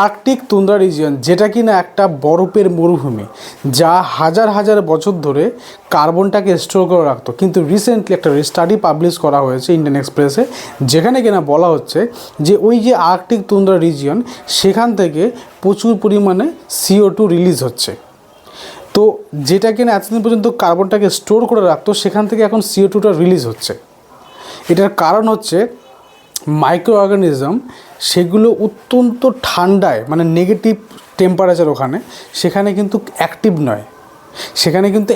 Arctic tundra region, যেটা কিনা একটা বরফের মরুভূমি, যা হাজার হাজার বছর ধরে কার্বনটাকে স্টোর করে রাখতো, কিন্তু রিসেন্টলি একটা স্টাডি পাবলিশ করা হয়েছে ইন্ডিয়ান এক্সপ্রেসে, যেখানে কিনা বলা হচ্ছে যে ওই যে আর্কটিক তুন্দ্রা রিজিয়ন, সেখান থেকে প্রচুর পরিমাণে CO2 রিলিজ হচ্ছে। তো যেটা কিনা এতদিন পর্যন্ত কার্বনটাকে স্টোর করে রাখতো, সেখান থেকে এখন CO2টা রিলিজ হচ্ছে। এটার কারণ হচ্ছে মাইক্রো অর্গানিজম সেগুলো অত্যন্ত ঠান্ডায়, মানে নেগেটিভ টেম্পারেচার ওখানে, সেখানে কিন্তু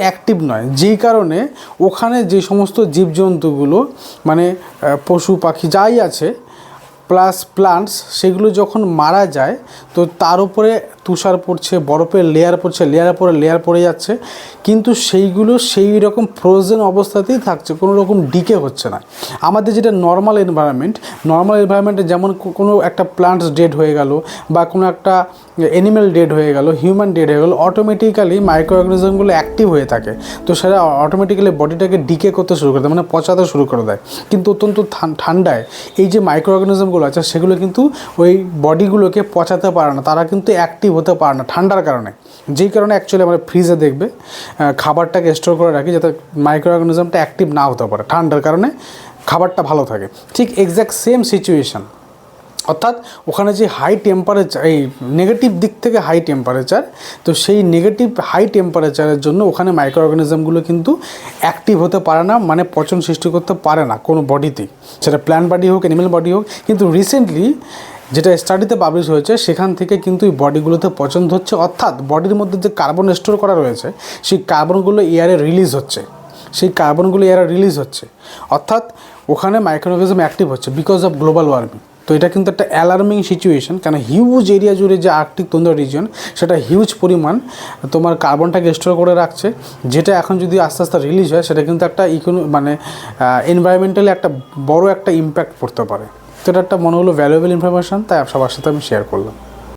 অ্যাক্টিভ নয়, যেই কারণে ওখানে যে সমস্ত জীবজন্তুগুলো, মানে পশু পাখি যাই আছে প্লাস প্লান্টস, সেগুলো যখন মারা যায় তো তার উপরে তুষার পড়ছে, বরফের লেয়ার পড়ছে, লেয়ার পরে লেয়ার পড়ে যাচ্ছে, কিন্তু সেইগুলো সেই রকম ফ্রোজেন অবস্থাতেই থাকছে, কোনো রকম ডিকে হচ্ছে না। আমাদের যেটা নর্মাল এনভায়রনমেন্টে যেমন কোনো একটা প্লান্টস ডেড হয়ে গেল বা কোনো একটা অ্যানিম্যাল ডেড হয়ে গেল, হিউম্যান ডেড হয়ে গেল, অটোমেটিক্যালি মাইক্রো অর্গানিজমগুলো অ্যাক্টিভ হয়ে থাকে, তো সেটা অটোমেটিক্যালি বডিটাকে ডিকে করতে শুরু করে দেয়, মানে পচাতে শুরু করে দেয়। কিন্তু অত্যন্ত ঠান্ডায় এই যে মাইক্রো অর্গানিজমগুলো আছে সেগুলো কিন্তু ওই বডিগুলোকে পচাতে পারে না, তারা কিন্তু অ্যাক্টিভ হতে পারে না ঠান্ডার কারণে। যেই কারণে অ্যাকচুয়ালি আমরা ফ্রিজে দেখবে খাবারটাকে স্টোর করে রাখি, যাতে মাইক্রো অর্গানিজমটা অ্যাক্টিভ না হতে পারে, ঠান্ডার কারণে খাবারটা ভালো থাকে। ঠিক এক্স্যাক্ট সেম সিচুয়েশান, অর্থাৎ ওখানে যে হাই টেম্পারেচার, এই নেগেটিভ দিক থেকে হাই টেম্পারেচার, তো সেই নেগেটিভ হাই টেম্পারেচারের জন্য ওখানে মাইক্রো অর্গানিজমগুলো কিন্তু অ্যাক্টিভ হতে পারে না, মানে পচন সৃষ্টি করতে পারে না কোনো বডিতেই, সেটা প্ল্যান্ট বডি হোক, অ্যানিমেল বডি হোক। কিন্তু রিসেন্টলি যেটা স্টাডিতে পাবলিশ হয়েছে, সেখান থেকে কিন্তু এই বডিগুলোতে পচন হচ্ছে, অর্থাৎ বডির মধ্যে যে কার্বন স্টোর করা রয়েছে সেই কার্বনগুলো এয়ারে রিলিজ হচ্ছে, অর্থাৎ ওখানে মাইক্রো অর্গানিজম অ্যাক্টিভ হচ্ছে বিকজ অফ গ্লোবাল ওয়ার্মিং। তো এটা কিন্তু একটা অ্যালার্মিং সিচুয়েশন, কারণ হিউজ এরিয়া জুড়ে যে আর্কটিক তুন্দ্রা রিজিয়ন, সেটা হিউজ পরিমাণ তোমার কার্বনটাকে স্টোর করে রাখছে, যেটা এখন যদি আস্তে আস্তে রিলিজ হয়, সেটা কিন্তু একটা মানে এনভায়রনমেন্টালি একটা বড় একটা ইম্প্যাক্ট পড়তে পারে। তো এটা একটা মনে হলো ভ্যালুয়েবল ইনফরমেশন, তাই সবার সাথে আমি শেয়ার করলাম।